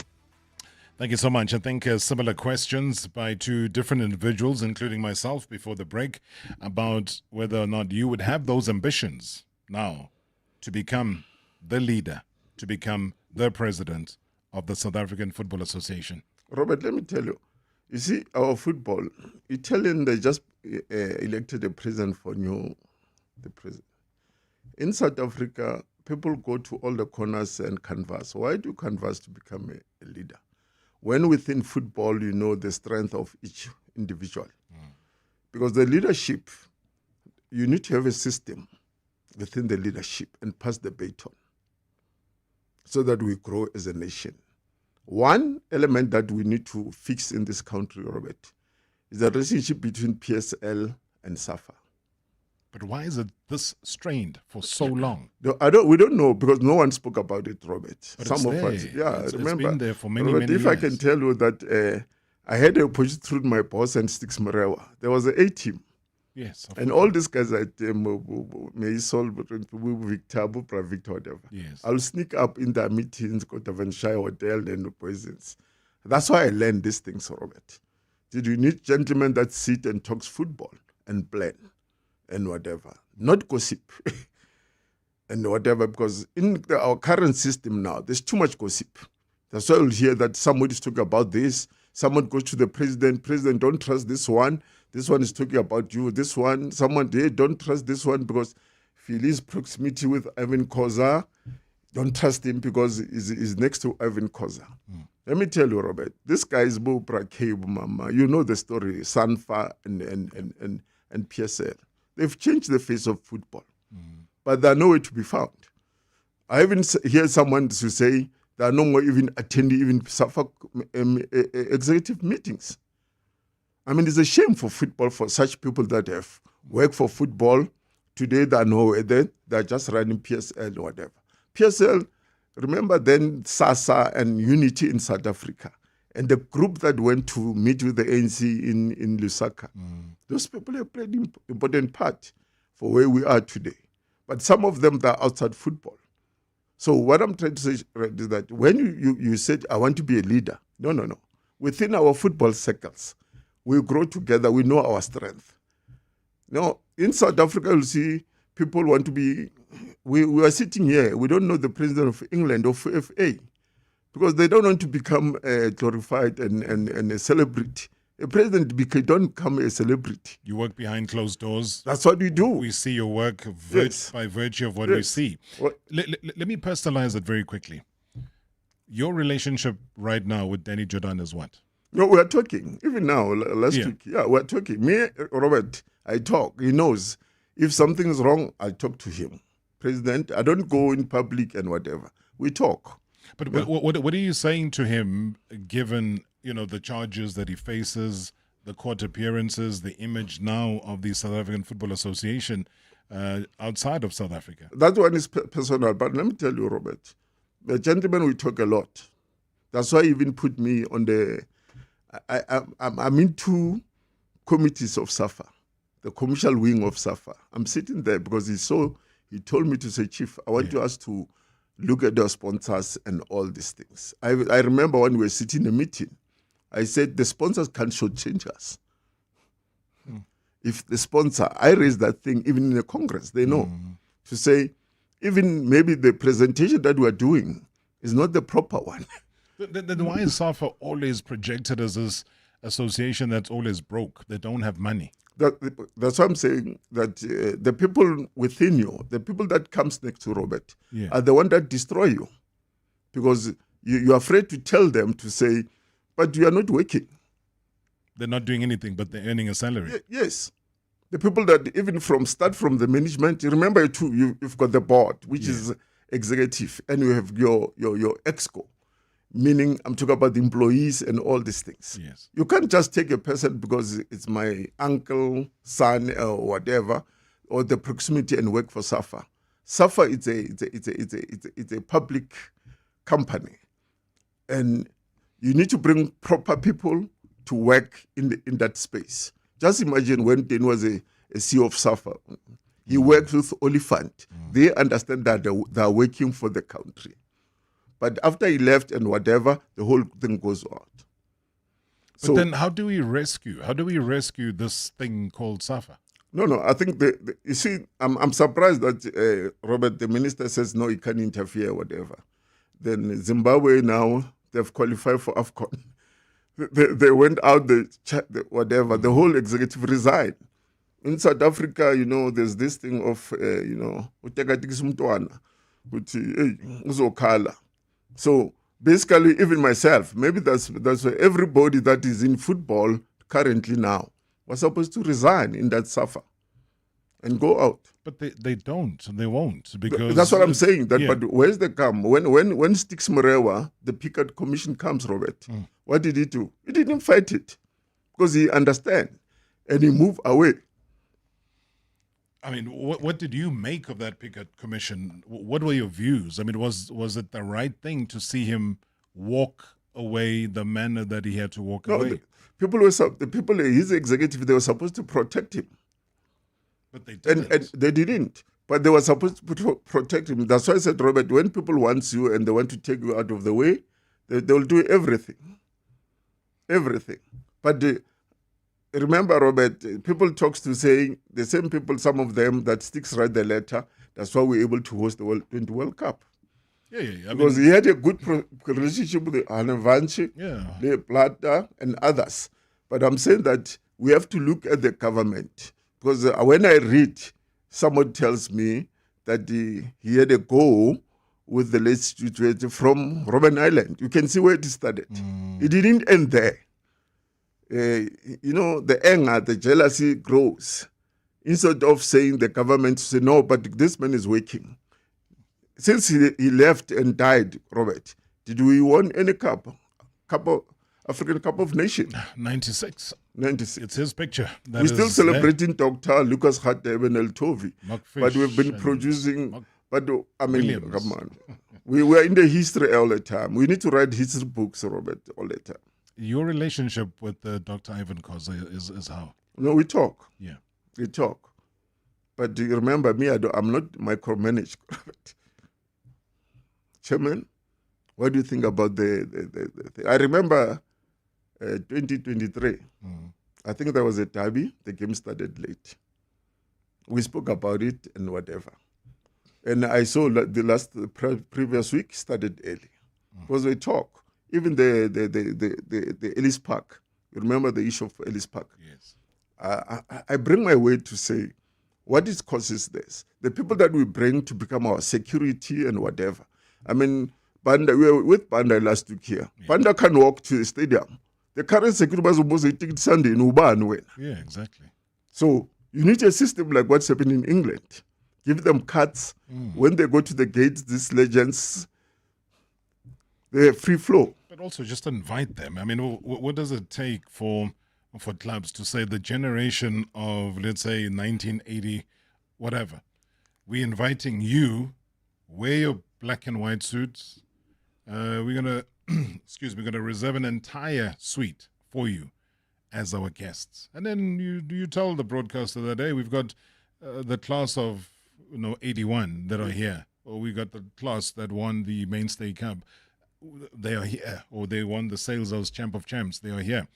Thank you so much. I think similar questions by two different individuals, including myself, before the break, about whether or not you would have those ambitions now to become the leader, to become the president of the South African Football Association. Robert, let me tell you. You see, our football, Italian, they just elected a president for the president. In South Africa, people go to all the corners and canvass. Why do you canvass to become a leader? When within football, you know the strength of each individual. Because the leadership, you need to have a system within the leadership and pass the baton so that we grow as a nation. One element that we need to fix in this country, Robert, is the relationship between PSL and Safa. But why is it this strained for so long? We don't know, because no one spoke about it, Robert. But Some it's of there. us, yeah, It's remember. been there for many Robert, if years. I can tell you that I had a opportunity through my boss and Sticks Marawa. There was an A team. Yes. And all these guys at Maysol, Victor, Bupra, Victor, whatever. Yes. I'll sneak up in their meetings, go to Venshire Hotel and the poisons. That's why I learned these things, Robert. Did you need gentlemen that sit and talks football and plan and whatever, not gossip and whatever, because in our current system now, there's too much gossip. That's why you'll hear that somebody's talking about this, someone goes to the president, don't trust this one is talking about you, this one, someone, they don't trust this one because Philly's proximity with Ivan Koza, don't trust him because he's next to Ivan Koza. Let me tell you, Robert, this guy is Bupra Kebu Mama. You know the story, Sanfa and PSL. They've changed the face of football, but they're nowhere to be found. I even hear someone to say they are no more even attending even Safa executive meetings. I mean, it's a shame for football, for such people that have worked for football. Today they are nowhere there. They're just running PSL or whatever. PSL, remember then SASA and Unity in South Africa. And the group that went to meet with the ANC in Lusaka, those people have played an important part for where we are today. But some of them, they're outside football. So what I'm trying to say is that when you said, I want to be a leader, no. Within our football circles, we grow together, we know our strength. Now, in South Africa, you'll see people want to be, we are sitting here, we don't know the president of England, of FA. Because they don't want to become glorified and a celebrity. A president don't become a celebrity. You work behind closed doors. That's what we do. We see your work by virtue of what we see. Let me personalize it very quickly. Your relationship right now with Danny Jordan is what? No, we're talking. Even now, last week, we're talking. Me, Robert, I talk. He knows. If something is wrong, I talk to him. President, I don't go in public and whatever. We talk. But what are you saying to him, given the charges that he faces, the court appearances, the image now of the South African Football Association outside of South Africa? That one is personal. But let me tell you, Robert, the gentleman, we talk a lot. That's why he even put me on the... I'm in two committees of Safa, the commercial wing of Safa. I'm sitting there because he told me to say, Chief, I want us to look at the sponsors and all these things. I remember when we were sitting in a meeting, I said the sponsors can't shortchange us. If the sponsor, I raised that thing even in the Congress, they know, to say, even maybe the presentation that we're doing is not the proper one. Then why is Safa always projected as this association that's always broke? They don't have money. That's why I'm saying that the people within you, the people that comes next to Robert, are the one that destroy you. Because you're afraid to tell them to say, but you are not working. They're not doing anything, but they're earning a salary. Yes. The people that even start from the management, you remember you've got the board, which is executive, and you have your exco. Meaning, I'm talking about the employees and all these things. Yes. You can't just take a person because it's my uncle, son, or whatever, or the proximity and work for Safa. Safa it's a public company, and you need to bring proper people to work in that space. Just imagine when Dan was a CEO of Safa, he worked with Oliphant. They understand that they are working for the country. But after he left and whatever, the whole thing goes out. But then how do we rescue this thing called Safa? No, I think, you see, I'm surprised that, Robert, the minister says, no, he can't interfere, whatever. Then Zimbabwe now, they've qualified for AFCON. They went out, whatever, the whole executive resigned. In South Africa, there's this thing of, So basically, even myself, maybe that's why everybody that is in football currently now was supposed to resign in that Safa and go out. But they don't. They won't, because that's what I'm saying. But where's the come? When Sticks Marawa, the Picard Commission comes, Robert, what did he do? He didn't fight it because he understands and he moved away. I mean, what did you make of that Picard Commission? What were your views? I mean, was it the right thing to see him walk away the manner that he had to walk away? The people, his executive, they were supposed to protect him. But they didn't. And they didn't. But they were supposed to protect him. That's why I said, Robert, when people want you and they want to take you out of the way, they will do everything. Everything. But remember, Robert, people talks to saying, the same people, some of them that Sticks write the letter, that's why we're able to host the World Cup. Because he had a good relationship with Anavanchi, Le Plata, and others. But I'm saying that we have to look at the government. Because when I read, someone tells me that he had a go with the legislature from Robben Island. You can see where it started. It didn't end there. The anger, the jealousy grows. Instead of saying the government say, no, but this man is working. Since he left and died, Robert, did we win any African Cup of Nations? 96. 96. It's his picture. We're still celebrating Dr. Lucas Harteb and El Tovi. But we've been producing, Williams. Come on. We were in the history all the time. We need to write history books, Robert, all the time. Your relationship with Dr. Ivan Khoza is how? No, we talk. Yeah. We talk. But do you remember me? I'm not micromanaged. Chairman, what do you think about the I remember 2023. I think there was a derby. The game started late. We spoke about it and whatever. And I saw the previous week started early. Because we talk. Even the Ellis Park. You remember the issue of Ellis Park? Yes. I bring my way to say, what causes this? The people that we bring to become our security and whatever. I mean, Banda, we were with Banda last week here. Yeah. Banda can walk to the stadium. The current security was a ticket Sunday in Uban. Yeah, exactly. So you need a system like what's happening in England. Give them cards. When they go to the gates, these legends, they have free flow. But also just invite them. I mean, what does it take for clubs to say the generation of, let's say, 1980, whatever, we're inviting you, wear your black and white suits. We're gonna, we're gonna reserve an entire suite for you as our guests, and then you tell the broadcaster that, hey, we've got the class of 81 that are here, or we got the class that won the Mainstay Cup. They are here, or they won the Sales House Champ of Champs. They are here.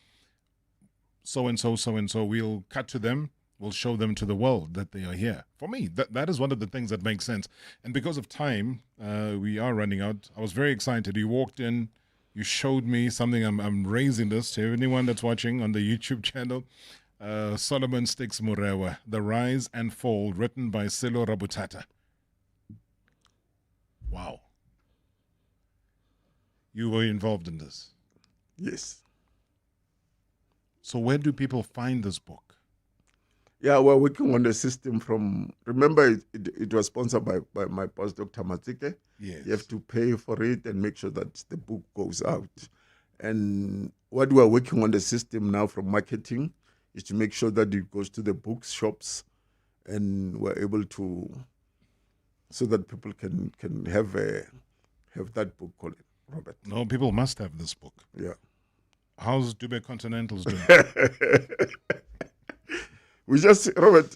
So and so. We'll cut to them. We'll show them to the world that they are here. For me, that is one of the things that makes sense. And because of time, we are running out. I was very excited. You walked in, you showed me something. I'm raising this to anyone that's watching on the YouTube channel. Solomon Sticks Marawa, The Rise and Fall, written by Silo Rabutata. Wow. You were involved in this? Yes. So where do people find this book? Yeah, we're working on the system from, remember it was sponsored by my boss, Dr. Matike. Yes. You have to pay for it and make sure that the book goes out. And what we're working on the system now from marketing is to make sure that it goes to the bookshops and we're able to, so that people can have that book called Robert. No, people must have this book. Yeah. How's Joburg Continentals doing? We just, Robert,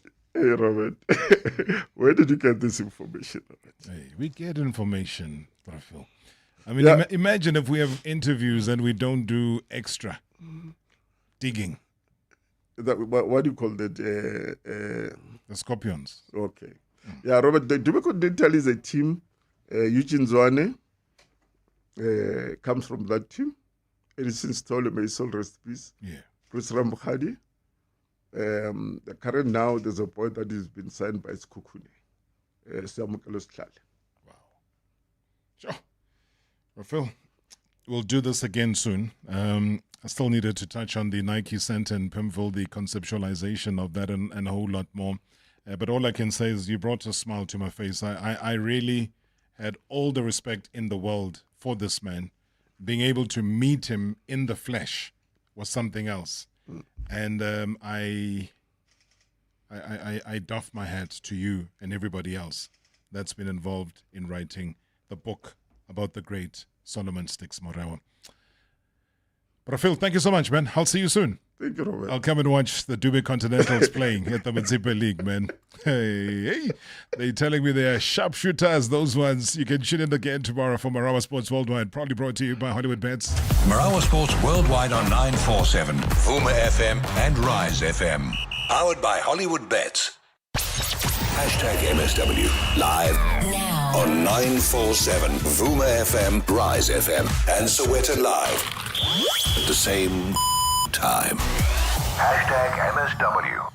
where did you get this information, Robert? Hey, we get information, Profil. I mean, imagine if we have interviews and we don't do extra digging. What do you call that? The Scorpions. Okay. Yeah, Robert, the Joburg Continental is a team. Eugene Zwane comes from that team. Edison Stolle, may soul rest peace. Yeah. Bruce Rambukhadi. The current now, there's a boy that has been signed by Skukuni. Samukelo Shlale. Wow. Sure. Phil, we'll do this again soon. I still needed to touch on the Nike Center in Pimville, the conceptualization of that and a whole lot more. But all I can say is you brought a smile to my face. I really had all the respect in the world for this man. Being able to meet him in the flesh was something else. And I doff my hat to you and everybody else that's been involved in writing the book about the great Solomon Sticks Marawa. Profil, thank you so much, man. I'll see you soon. Thank you, Robert. I'll come and watch the Joburg Continentals playing at the Mzipa League, man. Hey, they're telling me they are sharpshooters, those ones. You can tune in again tomorrow for Marawa Sports Worldwide, proudly brought to you by Hollywood Bets. Marawa Sports Worldwide on 947, Vuma FM and Rise FM. Powered by Hollywood Bets. #MSW live now on 947 Vuma FM, Rise FM and Soweto Live at the same time. #MSW.